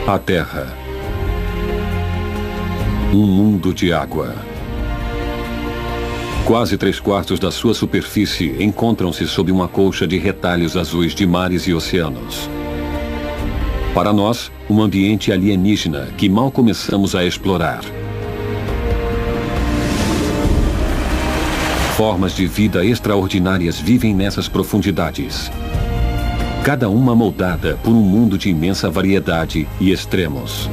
A Terra. Um mundo de água. Quase 3/4 da sua superfície encontram-se sob uma colcha de retalhos azuis de mares e oceanos. Para nós, um ambiente alienígena que mal começamos a explorar. Formas de vida extraordinárias vivem nessas profundidades. Cada uma moldada por um mundo de imensa variedade e extremos.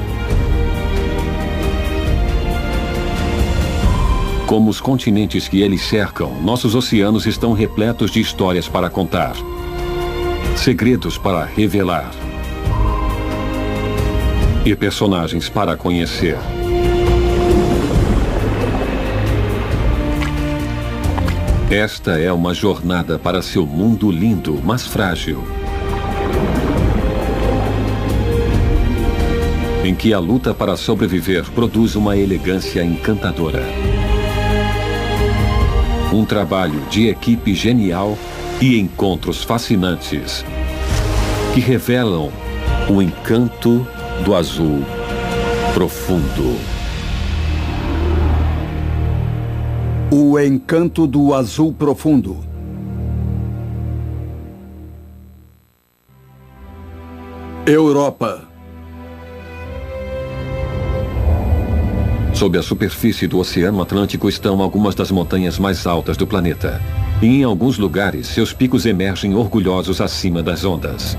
Como os continentes que eles cercam, nossos oceanos estão repletos de histórias para contar. Segredos para revelar. E personagens para conhecer. Esta é uma jornada para seu mundo lindo, mas frágil. Em que a luta para sobreviver produz uma elegância encantadora. Um trabalho de equipe genial e encontros fascinantes que revelam o encanto do azul profundo. O encanto do azul profundo. Europa. Sob a superfície do Oceano Atlântico estão algumas das montanhas mais altas do planeta. E em alguns lugares, seus picos emergem orgulhosos acima das ondas.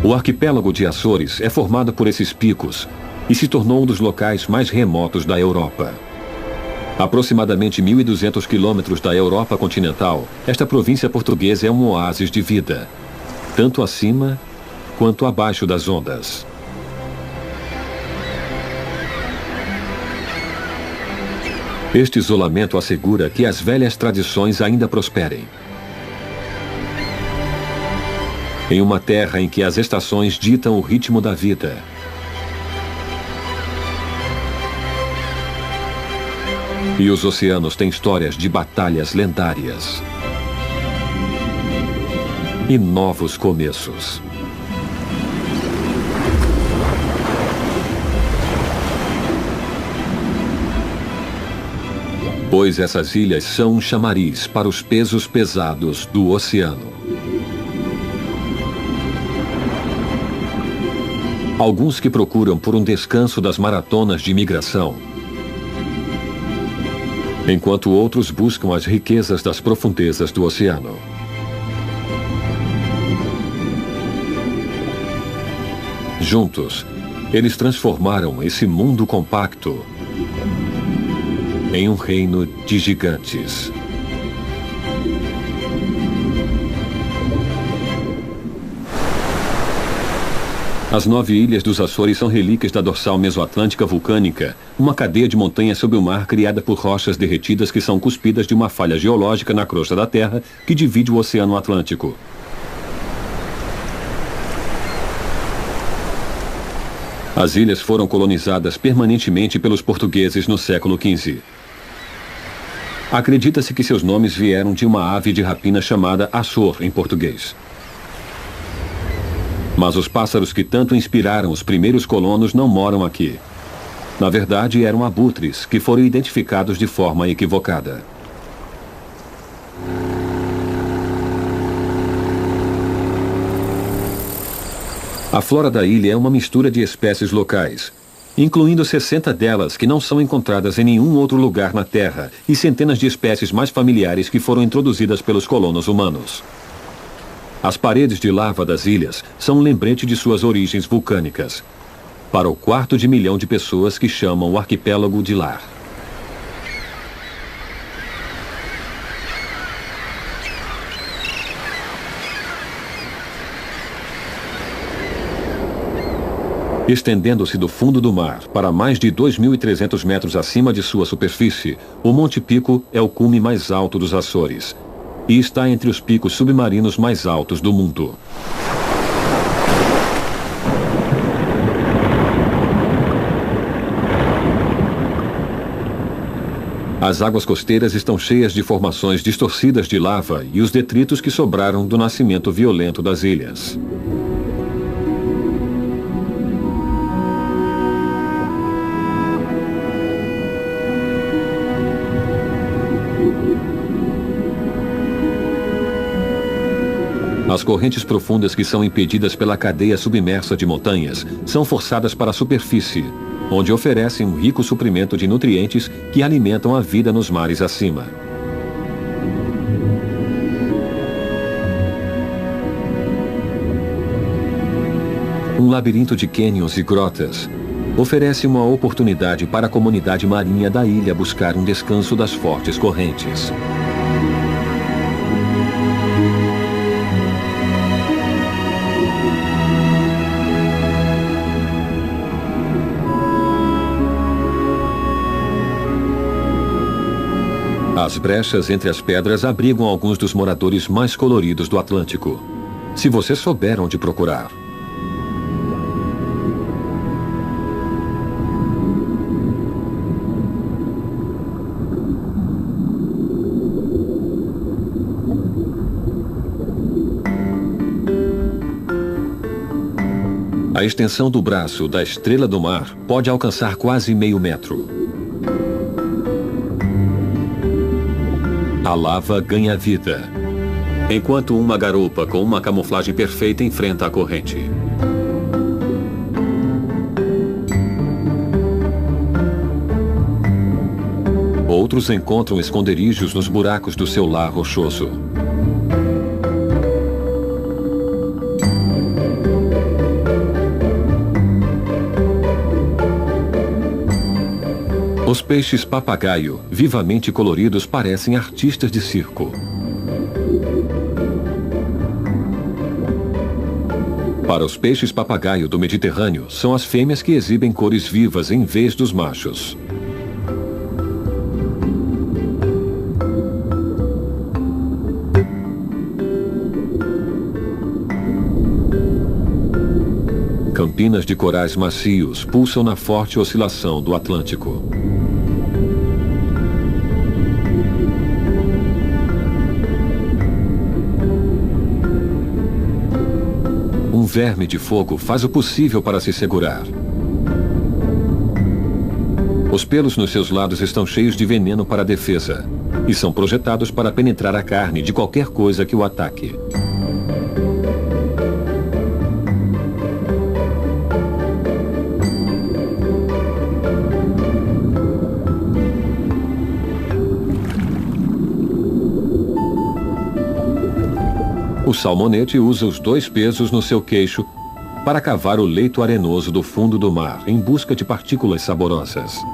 O arquipélago de Açores é formado por esses picos e se tornou um dos locais mais remotos da Europa. Aproximadamente 1.200 quilômetros da Europa continental, esta província portuguesa é um oásis de vida, tanto acima quanto abaixo das ondas. Este isolamento assegura que as velhas tradições ainda prosperem. Em uma terra em que as estações ditam o ritmo da vida. E os oceanos têm histórias de batalhas lendárias. E novos começos. Pois essas ilhas são um chamariz para os pesos pesados do oceano. Alguns que procuram por um descanso das maratonas de migração, enquanto outros buscam as riquezas das profundezas do oceano. Juntos, eles transformaram esse mundo compacto em um reino de gigantes. As 9 ilhas dos Açores são relíquias da dorsal mesoatlântica vulcânica, uma cadeia de montanhas sob o mar criada por rochas derretidas que são cuspidas de uma falha geológica na crosta da Terra que divide o Oceano Atlântico. As ilhas foram colonizadas permanentemente pelos portugueses no século XV. Acredita-se que seus nomes vieram de uma ave de rapina chamada Açor, em português. Mas os pássaros que tanto inspiraram os primeiros colonos não moram aqui. Na verdade, eram abutres, que foram identificados de forma equivocada. A flora da ilha é uma mistura de espécies locais, incluindo 60 delas que não são encontradas em nenhum outro lugar na Terra e centenas de espécies mais familiares que foram introduzidas pelos colonos humanos. As paredes de lava das ilhas são um lembrete de suas origens vulcânicas, para o 250 mil de pessoas que chamam o arquipélago de lar. Estendendo-se do fundo do mar para mais de 2.300 metros acima de sua superfície, o Monte Pico é o cume mais alto dos Açores e está entre os picos submarinos mais altos do mundo. As águas costeiras estão cheias de formações distorcidas de lava e os detritos que sobraram do nascimento violento das ilhas. As correntes profundas que são impedidas pela cadeia submersa de montanhas são forçadas para a superfície, onde oferecem um rico suprimento de nutrientes que alimentam a vida nos mares acima. Um labirinto de cânions e grotas oferece uma oportunidade para a comunidade marinha da ilha buscar um descanso das fortes correntes. As brechas entre as pedras abrigam alguns dos moradores mais coloridos do Atlântico, se você souber onde procurar. A extensão do braço da Estrela do Mar pode alcançar quase meio metro. A lava ganha vida, enquanto uma garupa com uma camuflagem perfeita enfrenta a corrente. Outros encontram esconderijos nos buracos do seu lar rochoso. Os peixes papagaio, vivamente coloridos, parecem artistas de circo. Para os peixes papagaio do Mediterrâneo, são as fêmeas que exibem cores vivas em vez dos machos. Campinas de corais macios pulsam na forte oscilação do Atlântico. Um verme de fogo faz o possível para se segurar. Os pelos nos seus lados estão cheios de veneno para a defesa e são projetados para penetrar a carne de qualquer coisa que o ataque. O salmonete usa os dois pesos no seu queixo para cavar o leito arenoso do fundo do mar em busca de partículas saborosas.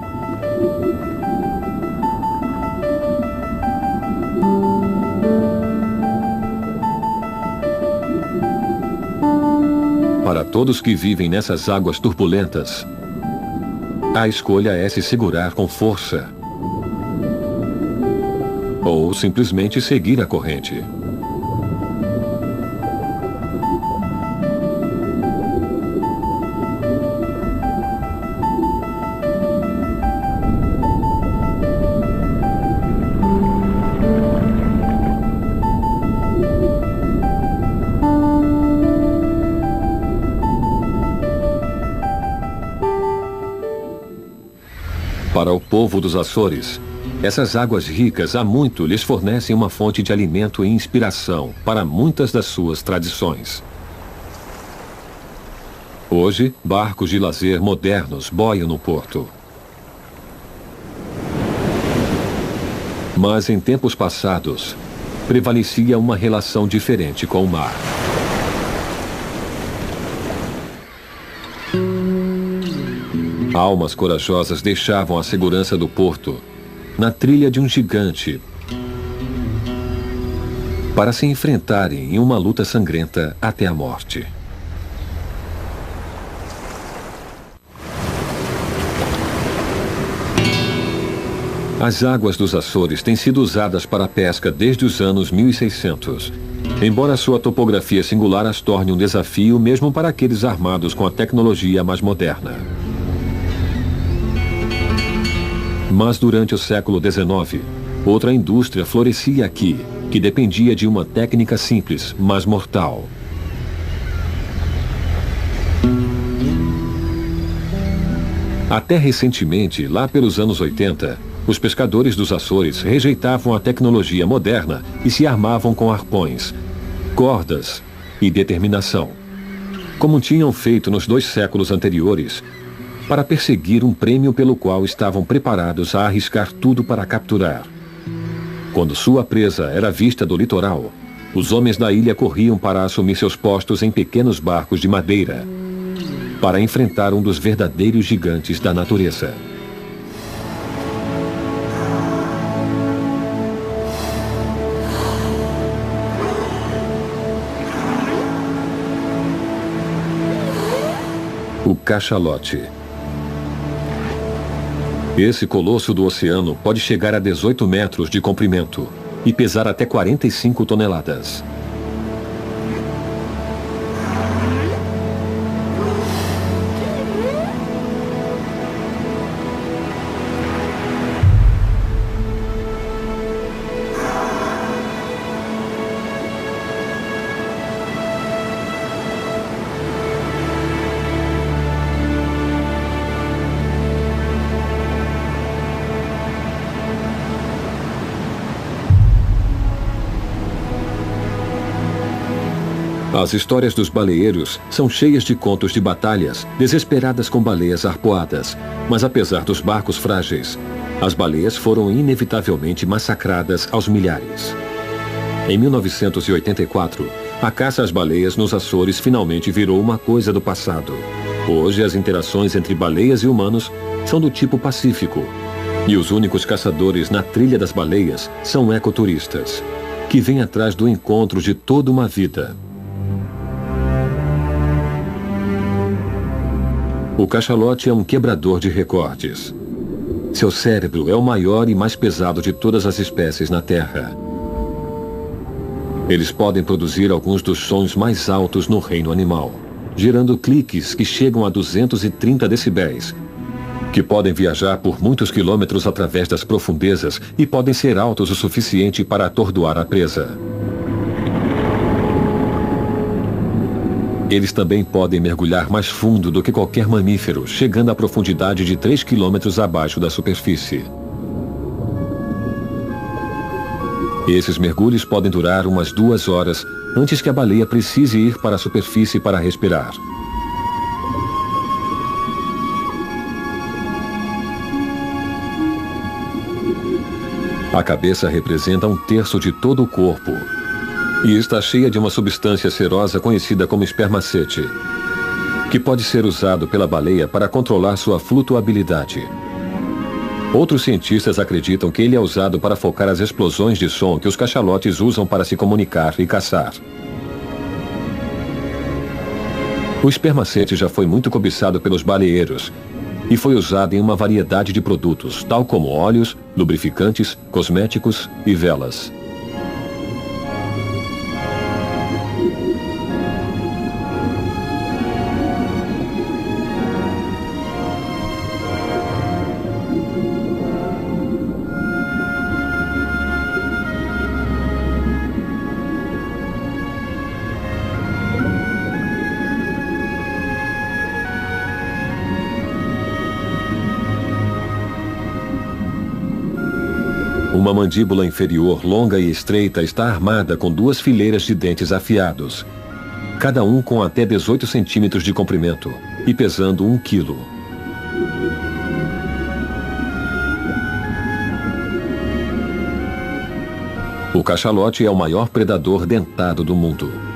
Para todos que vivem nessas águas turbulentas, a escolha é se segurar com força ou simplesmente seguir a corrente. Para o povo dos Açores, essas águas ricas há muito lhes fornecem uma fonte de alimento e inspiração para muitas das suas tradições. Hoje, barcos de lazer modernos boiam no porto. Mas em tempos passados, prevalecia uma relação diferente com o mar. Almas corajosas deixavam a segurança do porto na trilha de um gigante para se enfrentarem em uma luta sangrenta até a morte. As águas dos Açores têm sido usadas para a pesca desde os anos 1600, embora sua topografia singular as torne um desafio mesmo para aqueles armados com a tecnologia mais moderna. Mas durante o século XIX, outra indústria florescia aqui, que dependia de uma técnica simples, mas mortal. Até recentemente, lá pelos anos 80, os pescadores dos Açores rejeitavam a tecnologia moderna e se armavam com arpões, cordas e determinação, como tinham feito nos 2 séculos anteriores, para perseguir um prêmio pelo qual estavam preparados a arriscar tudo para capturar. Quando sua presa era vista do litoral, os homens da ilha corriam para assumir seus postos em pequenos barcos de madeira, para enfrentar um dos verdadeiros gigantes da natureza. O cachalote. Esse colosso do oceano pode chegar a 18 metros de comprimento e pesar até 45 toneladas. As histórias dos baleeiros são cheias de contos de batalhas desesperadas com baleias arpoadas, mas apesar dos barcos frágeis, as baleias foram inevitavelmente massacradas aos milhares. Em 1984, a caça às baleias nos Açores finalmente virou uma coisa do passado. Hoje, as interações entre baleias e humanos são do tipo pacífico, e os únicos caçadores na trilha das baleias são ecoturistas, que vêm atrás do encontro de toda uma vida. O cachalote é um quebrador de recordes. Seu cérebro é o maior e mais pesado de todas as espécies na Terra. Eles podem produzir alguns dos sons mais altos no reino animal, gerando cliques que chegam a 230 decibéis, que podem viajar por muitos quilômetros através das profundezas e podem ser altos o suficiente para atordoar a presa. Eles também podem mergulhar mais fundo do que qualquer mamífero, chegando à profundidade de 3 quilômetros abaixo da superfície. Esses mergulhos podem durar umas 2 horas antes que a baleia precise ir para a superfície para respirar. A cabeça representa 1/3 de todo o corpo e está cheia de uma substância serosa conhecida como espermacete, que pode ser usado pela baleia para controlar sua flutuabilidade. Outros cientistas acreditam que ele é usado para focar as explosões de som que os cachalotes usam para se comunicar e caçar. O espermacete já foi muito cobiçado pelos baleeiros e foi usado em uma variedade de produtos, tal como óleos, lubrificantes, cosméticos e velas. Uma mandíbula inferior longa e estreita está armada com 2 fileiras de dentes afiados, cada um com até 18 centímetros de comprimento e pesando 1 quilo. O cachalote é o maior predador dentado do mundo.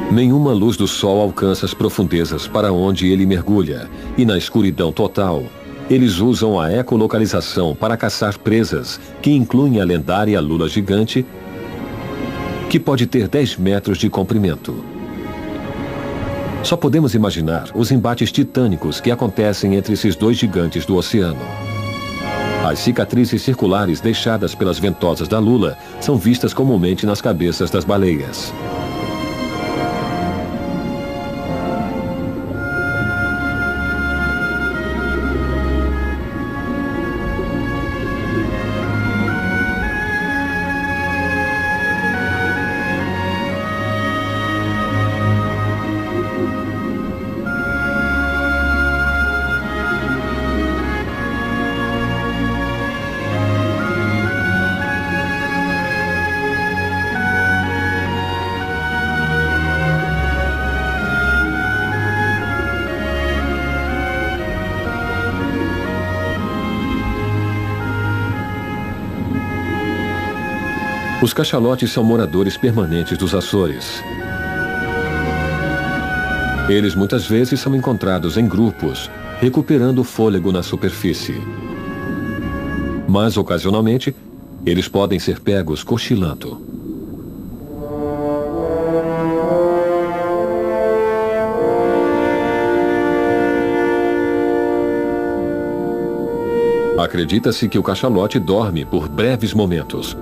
Nenhuma luz do sol alcança as profundezas para onde ele mergulha, e na escuridão total, eles usam a ecolocalização para caçar presas, que incluem a lendária lula gigante, que pode ter 10 metros de comprimento. Só podemos imaginar os embates titânicos que acontecem entre esses dois gigantes do oceano. As cicatrizes circulares deixadas pelas ventosas da lula são vistas comumente nas cabeças das baleias. Os cachalotes são moradores permanentes dos Açores. Eles muitas vezes são encontrados em grupos, recuperando o fôlego na superfície. Mas, ocasionalmente, eles podem ser pegos cochilando. Acredita-se que o cachalote dorme por breves momentos,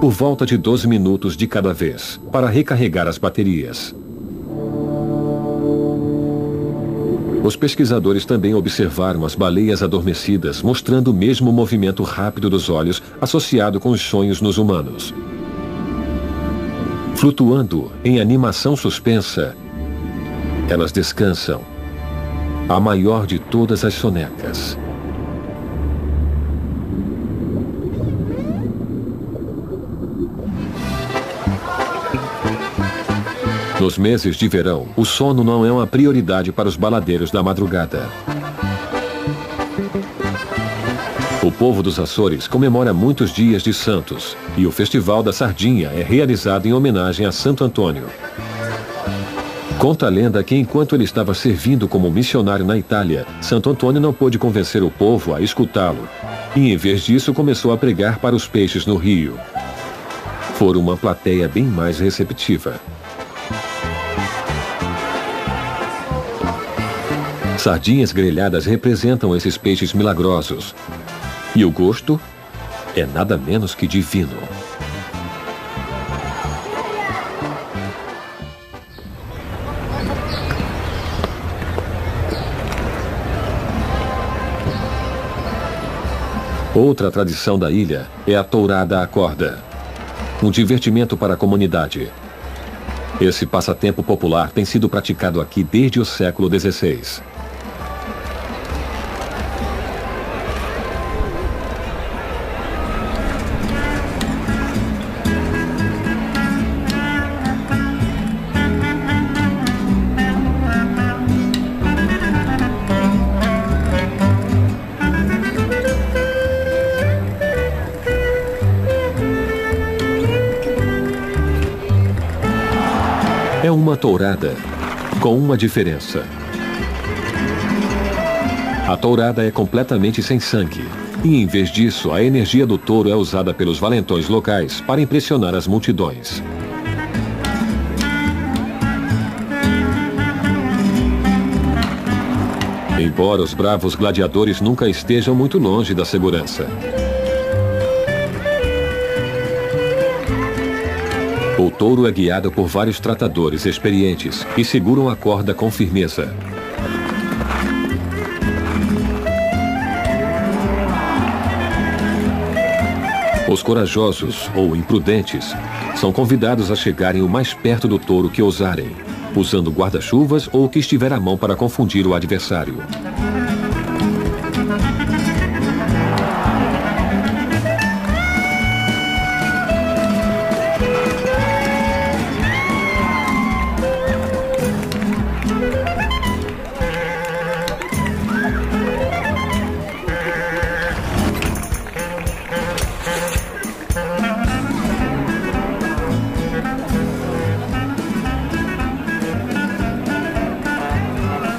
por volta de 12 minutos de cada vez, para recarregar as baterias. Os pesquisadores também observaram as baleias adormecidas, mostrando o mesmo movimento rápido dos olhos associado com os sonhos nos humanos. Flutuando em animação suspensa, elas descansam, a maior de todas as sonecas. Nos meses de verão, o sono não é uma prioridade para os baladeiros da madrugada. O povo dos Açores comemora muitos dias de santos, e o Festival da Sardinha é realizado em homenagem a Santo Antônio. Conta a lenda que enquanto ele estava servindo como missionário na Itália, Santo Antônio não pôde convencer o povo a escutá-lo, e em vez disso começou a pregar para os peixes no rio. Foram uma plateia bem mais receptiva. Sardinhas grelhadas representam esses peixes milagrosos. E o gosto é nada menos que divino. Outra tradição da ilha é a tourada à corda, um divertimento para a comunidade. Esse passatempo popular tem sido praticado aqui desde o século XVI. É uma tourada, com uma diferença. A tourada é completamente sem sangue, e em vez disso, a energia do touro é usada pelos valentões locais para impressionar as multidões. Embora os bravos gladiadores nunca estejam muito longe da segurança. O touro é guiado por vários tratadores experientes que seguram a corda com firmeza. Os corajosos ou imprudentes são convidados a chegarem o mais perto do touro que ousarem, usando guarda-chuvas ou o que estiver à mão para confundir o adversário.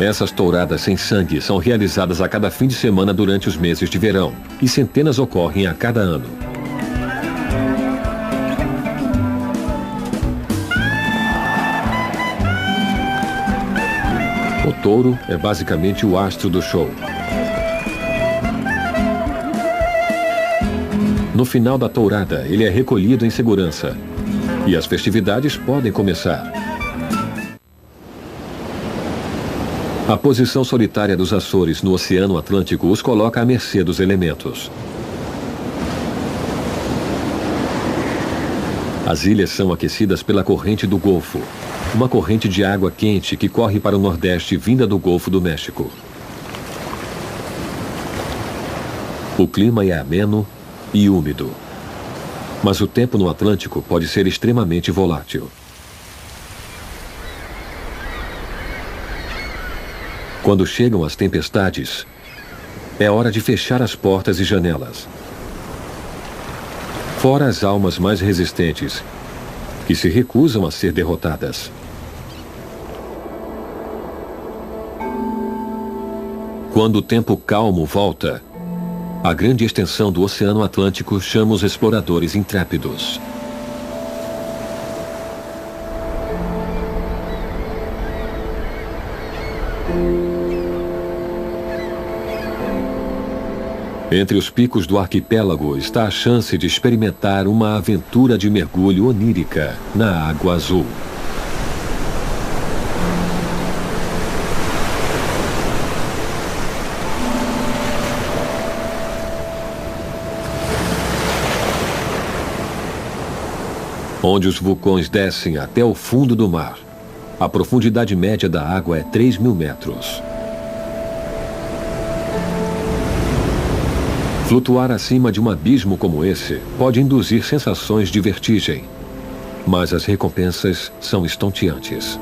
Essas touradas sem sangue são realizadas a cada fim de semana durante os meses de verão, e centenas ocorrem a cada ano. touro é basicamente o astro do show. No final da tourada, ele é recolhido em segurança. E as festividades podem começar. A posição solitária dos Açores no Oceano Atlântico os coloca à mercê dos elementos. As ilhas são aquecidas pela corrente do Golfo, uma corrente de água quente que corre para o nordeste vinda do Golfo do México. O clima é ameno e úmido, mas o tempo no Atlântico pode ser extremamente volátil. Quando chegam as tempestades, é hora de fechar as portas e janelas. Fora as almas mais resistentes, que se recusam a ser derrotadas. Quando o tempo calmo volta, a grande extensão do Oceano Atlântico chama os exploradores intrépidos. Entre os picos do arquipélago está a chance de experimentar uma aventura de mergulho onírica na água azul. Onde os vulcões descem até o fundo do mar. A profundidade média da água é 3.000 metros. Flutuar acima de um abismo como esse pode induzir sensações de vertigem, mas as recompensas são estonteantes.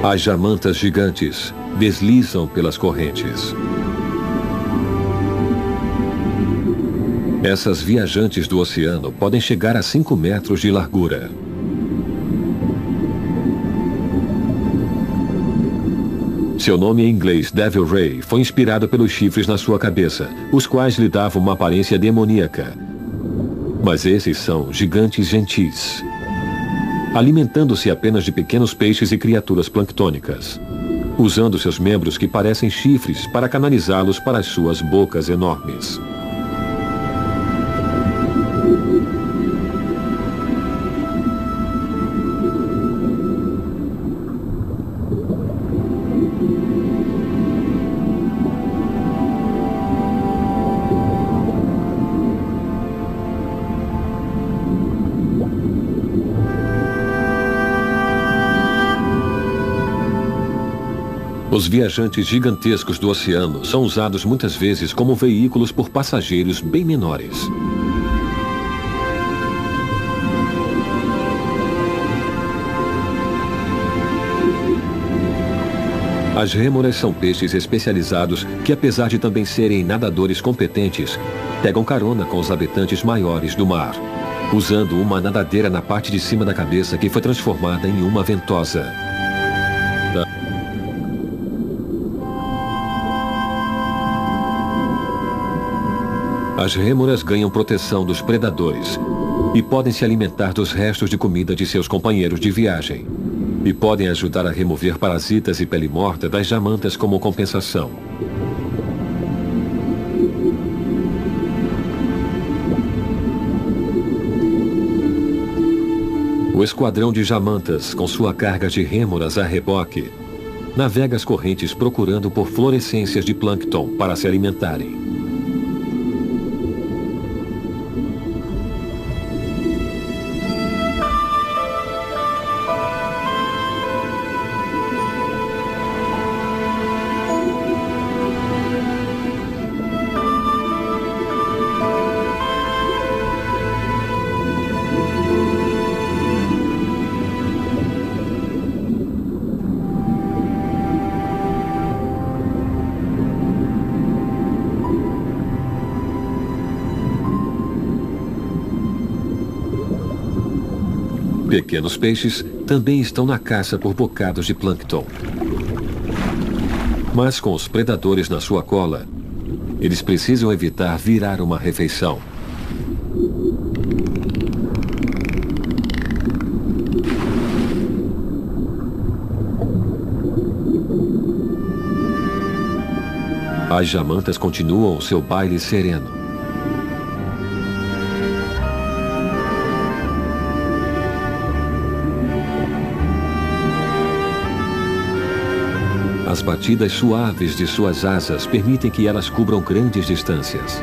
As jamantas gigantes deslizam pelas correntes. Essas viajantes do oceano podem chegar a 5 metros de largura. Seu nome em inglês, Devil Ray, foi inspirado pelos chifres na sua cabeça, os quais lhe davam uma aparência demoníaca. Mas esses são gigantes gentis, alimentando-se apenas de pequenos peixes e criaturas planctônicas, usando seus membros que parecem chifres para canalizá-los para as suas bocas enormes. Os viajantes gigantescos do oceano são usados muitas vezes como veículos por passageiros bem menores. As rêmoras são peixes especializados que, apesar de também serem nadadores competentes, pegam carona com os habitantes maiores do mar, usando uma nadadeira na parte de cima da cabeça que foi transformada em uma ventosa. As rêmoras ganham proteção dos predadores e podem se alimentar dos restos de comida de seus companheiros de viagem. E podem ajudar a remover parasitas e pele morta das jamantas como compensação. O esquadrão de jamantas, com sua carga de rêmoras a reboque, navega as correntes procurando por fluorescências de plâncton para se alimentarem. Pequenos peixes também estão na caça por bocados de plâncton. Mas com os predadores na sua cola, eles precisam evitar virar uma refeição. As jamantas continuam o seu baile sereno. As batidas suaves de suas asas permitem que elas cubram grandes distâncias.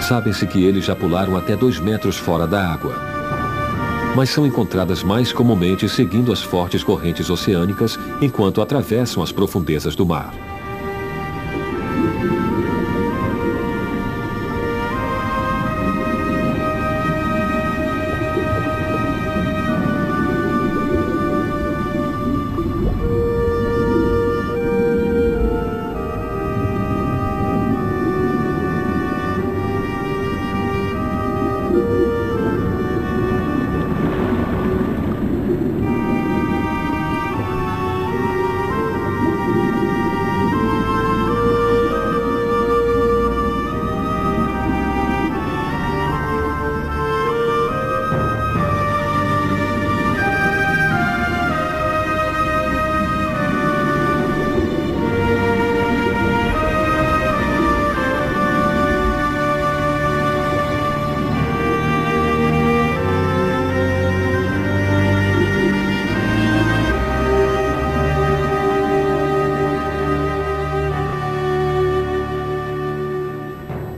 Sabe-se que eles já pularam até 2 metros fora da água. Mas são encontradas mais comumente seguindo as fortes correntes oceânicas enquanto atravessam as profundezas do mar.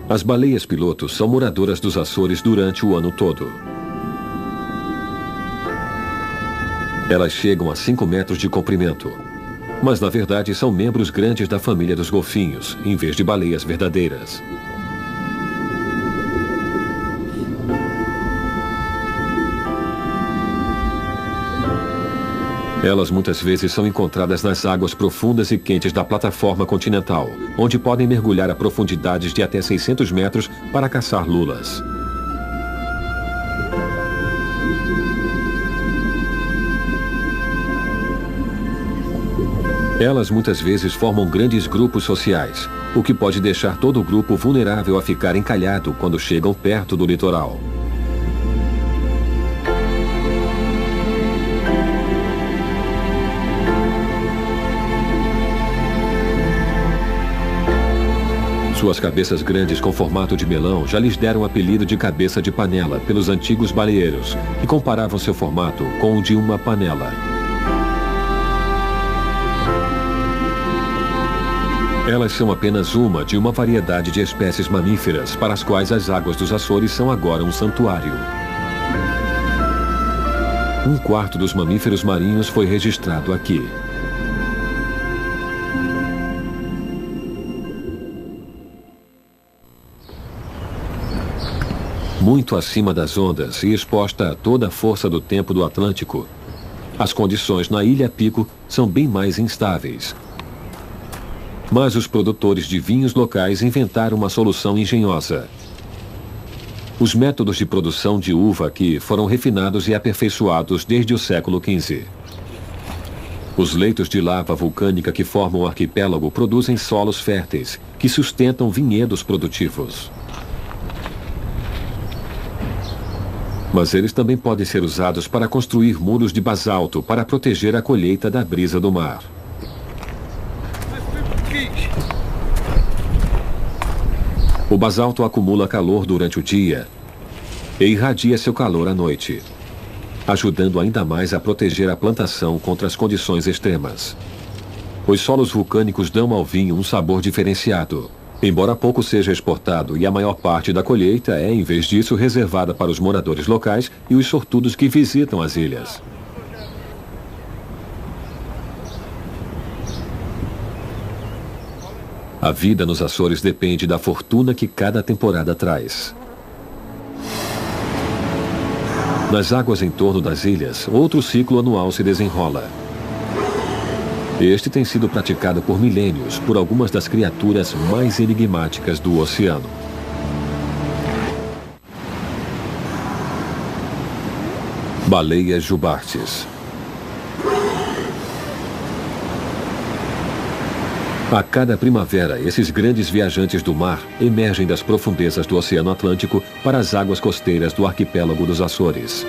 As baleias pilotos são moradoras dos Açores durante o ano todo. Elas chegam a 5 metros de comprimento, mas na verdade são membros grandes da família dos golfinhos, em vez de baleias verdadeiras. Elas muitas vezes são encontradas nas águas profundas e quentes da plataforma continental, onde podem mergulhar a profundidades de até 600 metros para caçar lulas. Elas muitas vezes formam grandes grupos sociais, o que pode deixar todo o grupo vulnerável a ficar encalhado quando chegam perto do litoral. Suas cabeças grandes com formato de melão já lhes deram o apelido de cabeça de panela pelos antigos baleeiros, que comparavam seu formato com o de uma panela. Elas são apenas uma de uma variedade de espécies mamíferas para as quais as águas dos Açores são agora um santuário. 1/4 dos mamíferos marinhos foi registrado aqui. Muito acima das ondas e exposta a toda a força do tempo do Atlântico, as condições na Ilha Pico são bem mais instáveis. Mas os produtores de vinhos locais inventaram uma solução engenhosa. Os métodos de produção de uva aqui foram refinados e aperfeiçoados desde o século XV. Os leitos de lava vulcânica que formam o arquipélago produzem solos férteis, que sustentam vinhedos produtivos. Mas eles também podem ser usados para construir muros de basalto para proteger a colheita da brisa do mar. O basalto acumula calor durante o dia e irradia seu calor à noite, ajudando ainda mais a proteger a plantação contra as condições extremas. Os solos vulcânicos dão ao vinho um sabor diferenciado, embora pouco seja exportado, e a maior parte da colheita é, em vez disso, reservada para os moradores locais e os sortudos que visitam as ilhas. A vida nos Açores depende da fortuna que cada temporada traz. Nas águas em torno das ilhas, outro ciclo anual se desenrola. Este tem sido praticado por milênios por algumas das criaturas mais enigmáticas do oceano. Baleias jubartes. A cada primavera, esses grandes viajantes do mar emergem das profundezas do Oceano Atlântico para as águas costeiras do arquipélago dos Açores.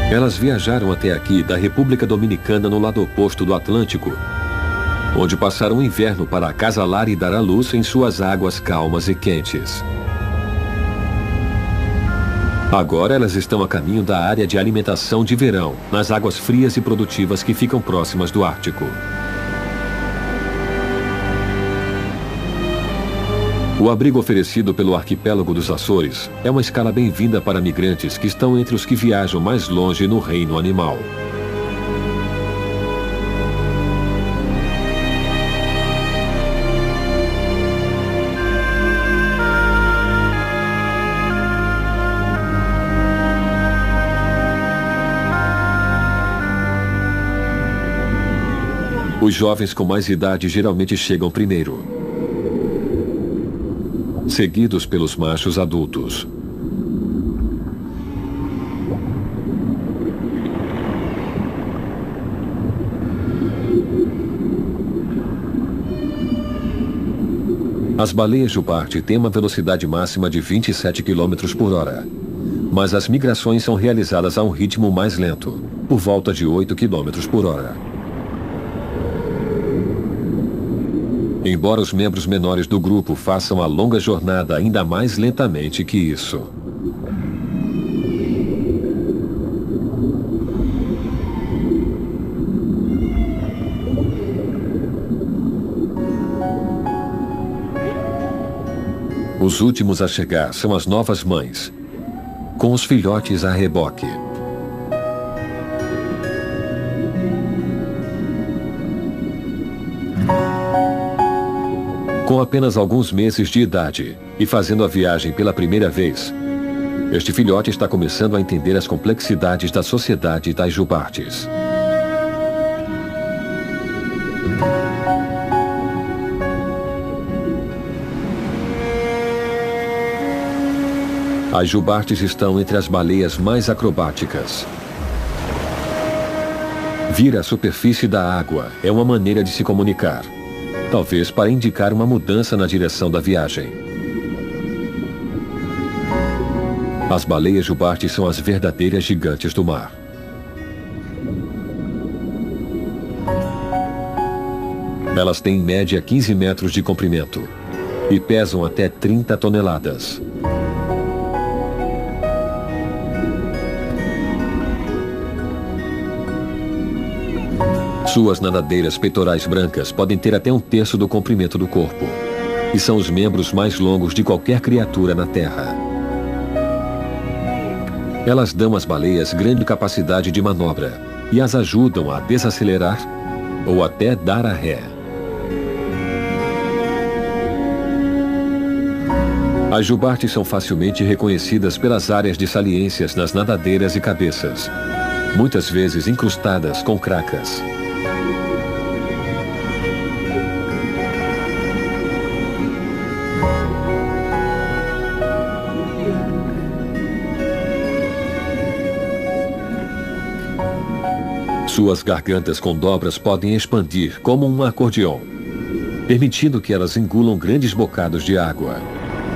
Elas viajaram até aqui da República Dominicana no lado oposto do Atlântico, onde passaram o inverno para acasalar e dar à luz em suas águas calmas e quentes. Agora elas estão a caminho da área de alimentação de verão, nas águas frias e produtivas que ficam próximas do Ártico. O abrigo oferecido pelo arquipélago dos Açores é uma escala bem-vinda para migrantes que estão entre os que viajam mais longe no reino animal. Os jovens com mais idade geralmente chegam primeiro, seguidos pelos machos adultos. As baleias jubarte têm uma velocidade máxima de 27 km por hora, mas as migrações são realizadas a um ritmo mais lento, por volta de 8 km por hora. Embora os membros menores do grupo façam a longa jornada ainda mais lentamente que isso. Os últimos a chegar são as novas mães, com os filhotes a reboque. Com apenas alguns meses de idade e fazendo a viagem pela primeira vez, este filhote está começando a entender as complexidades da sociedade das jubartes. As jubartes estão entre as baleias mais acrobáticas. Vir à superfície da água é uma maneira de se comunicar, talvez para indicar uma mudança na direção da viagem. As baleias jubartes são as verdadeiras gigantes do mar. Elas têm em média 15 metros de comprimento e pesam até 30 toneladas. Suas nadadeiras peitorais brancas podem ter até um terço do comprimento do corpo e são os membros mais longos de qualquer criatura na Terra. Elas dão às baleias grande capacidade de manobra e as ajudam a desacelerar ou até dar a ré. As jubartes são facilmente reconhecidas pelas áreas de saliências nas nadadeiras e cabeças, muitas vezes incrustadas com cracas. Suas gargantas com dobras podem expandir como um acordeão, permitindo que elas engulam grandes bocados de água,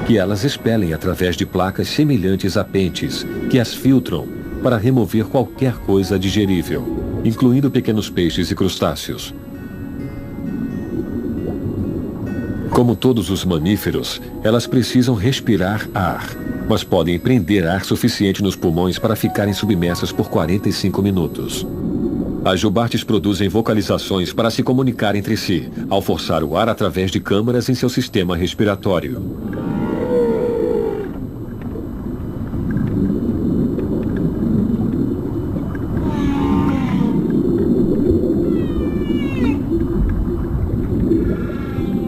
que elas expelem através de placas semelhantes a pentes, que as filtram para remover qualquer coisa digerível, incluindo pequenos peixes e crustáceos. Como todos os mamíferos, elas precisam respirar ar, mas podem prender ar suficiente nos pulmões para ficarem submersas por 45 minutos. As jubartes produzem vocalizações para se comunicar entre si, ao forçar o ar através de câmaras em seu sistema respiratório.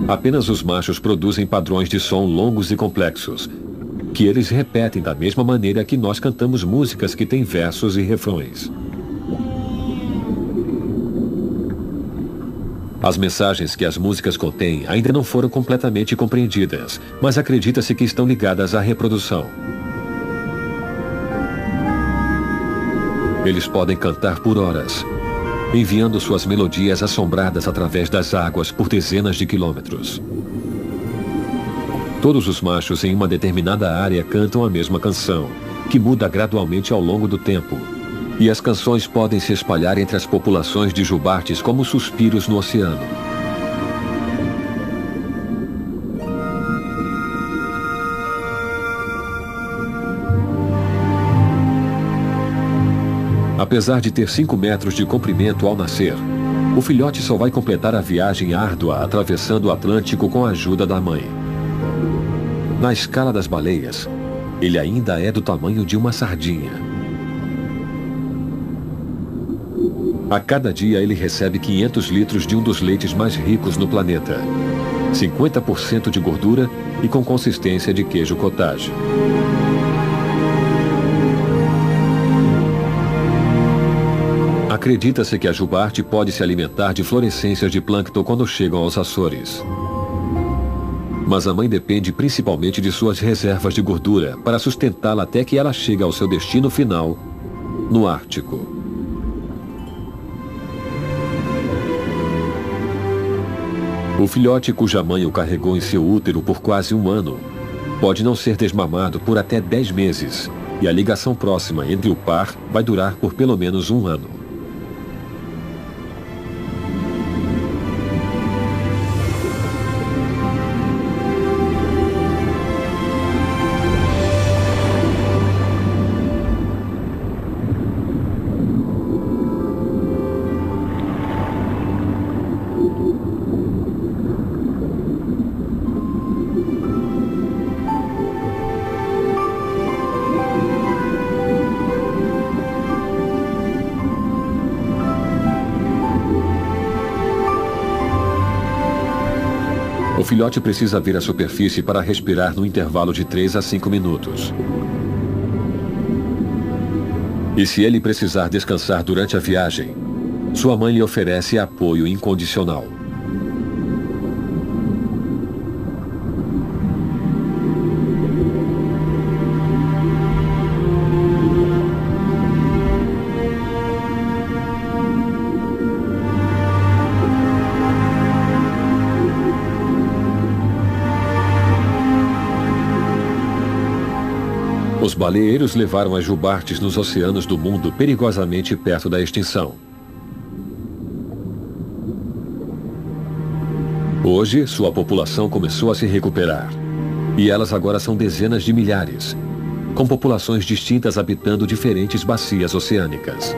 Apenas os machos produzem padrões de som longos e complexos, que eles repetem da mesma maneira que nós cantamos músicas que têm versos e refrões. As mensagens que as músicas contêm ainda não foram completamente compreendidas, mas acredita-se que estão ligadas à reprodução. Eles podem cantar por horas, enviando suas melodias assombradas através das águas por dezenas de quilômetros. Todos os machos em uma determinada área cantam a mesma canção, que muda gradualmente ao longo do tempo. E as canções podem se espalhar entre as populações de jubartes como suspiros no oceano. Apesar de ter 5 metros de comprimento ao nascer, o filhote só vai completar a viagem árdua atravessando o Atlântico com a ajuda da mãe. Na escala das baleias, ele ainda é do tamanho de uma sardinha. A cada dia ele recebe 500 litros de um dos leites mais ricos no planeta, 50% de gordura e com consistência de queijo cottage. Acredita-se que a jubarte pode se alimentar de florescências de plâncton quando chegam aos Açores. Mas a mãe depende principalmente de suas reservas de gordura para sustentá-la até que ela chegue ao seu destino final, no Ártico. O filhote cuja mãe o carregou em seu útero por quase 1 ano pode não ser desmamado por até 10 meses, e a ligação próxima entre o par vai durar por pelo menos 1 ano. O filhote precisa vir à superfície para respirar no intervalo de 3 a 5 minutos. E se ele precisar descansar durante a viagem, sua mãe lhe oferece apoio incondicional. Os baleeiros levaram as jubartes nos oceanos do mundo perigosamente perto da extinção. Hoje, sua população começou a se recuperar. E elas agora são dezenas de milhares, com populações distintas habitando diferentes bacias oceânicas.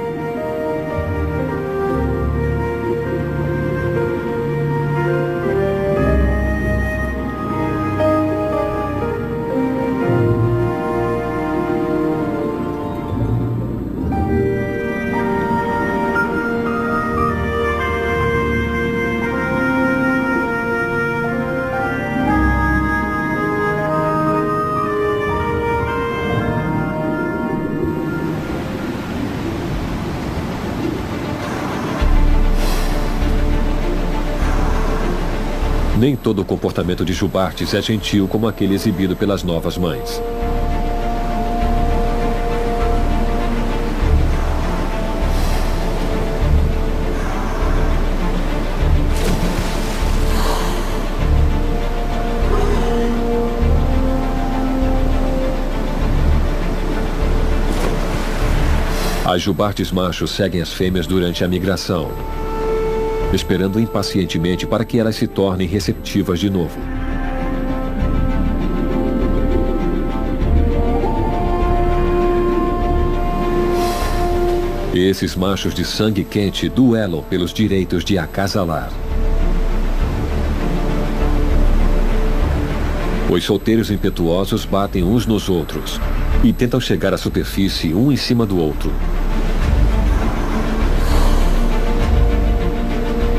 Nem todo o comportamento de jubartes é gentil como aquele exibido pelas novas mães. As jubartes machos seguem as fêmeas durante a migração, esperando impacientemente para que elas se tornem receptivas de novo. Esses machos de sangue quente duelam pelos direitos de acasalar. Os solteiros impetuosos batem uns nos outros e tentam chegar à superfície um em cima do outro.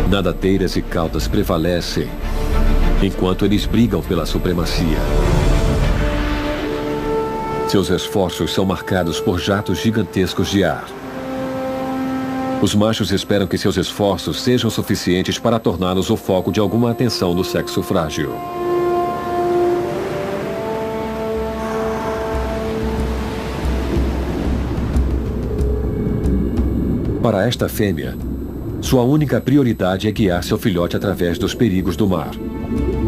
Nadadeiras e caudas prevalecem, enquanto eles brigam pela supremacia. Seus esforços são marcados por jatos gigantescos de ar. Os machos esperam que seus esforços sejam suficientes para torná-los o foco de alguma atenção do sexo frágil. Para esta fêmea, sua única prioridade é guiar seu filhote através dos perigos do mar,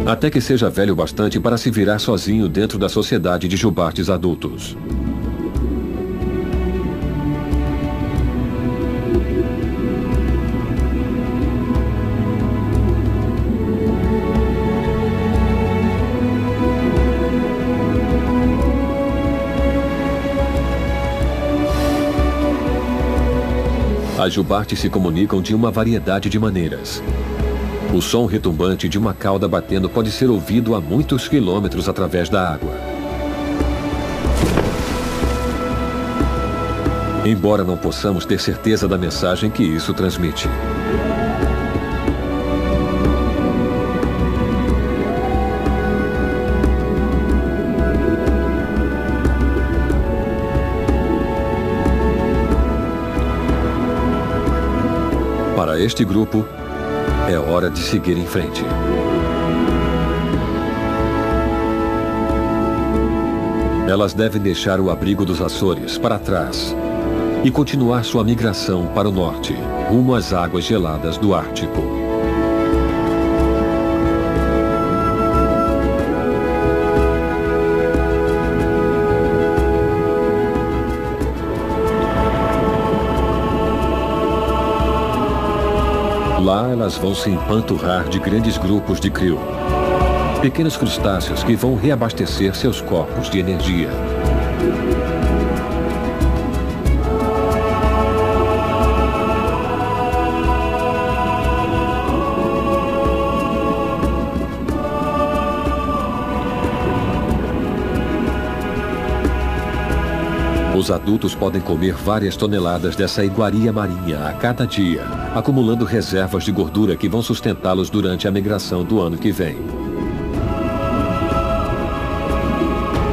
até que seja velho bastante para se virar sozinho dentro da sociedade de jubartes adultos. As jubartes se comunicam de uma variedade de maneiras. O som retumbante de uma cauda batendo pode ser ouvido a muitos quilômetros através da água. Embora não possamos ter certeza da mensagem que isso transmite. Para este grupo, é hora de seguir em frente. Elas devem deixar o abrigo dos Açores para trás e continuar sua migração para o norte, rumo às águas geladas do Ártico. Lá elas vão se empanturrar de grandes grupos de krill, pequenos crustáceos que vão reabastecer seus corpos de energia. Os adultos podem comer várias toneladas dessa iguaria marinha a cada dia, acumulando reservas de gordura que vão sustentá-los durante a migração do ano que vem.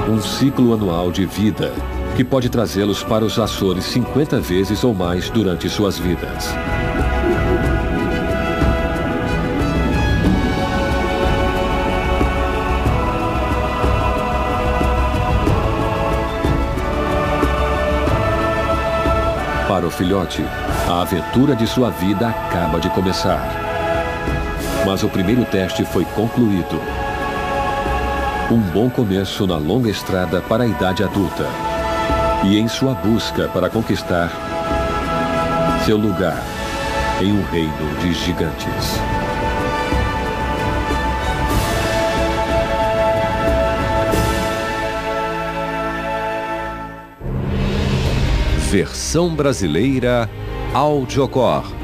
Um ciclo anual de vida que pode trazê-los para os Açores 50 vezes ou mais durante suas vidas. Para o filhote, a aventura de sua vida acaba de começar. Mas o primeiro teste foi concluído. Um bom começo na longa estrada para a idade adulta e em sua busca para conquistar seu lugar em um reino de gigantes. Versão brasileira Audiocor.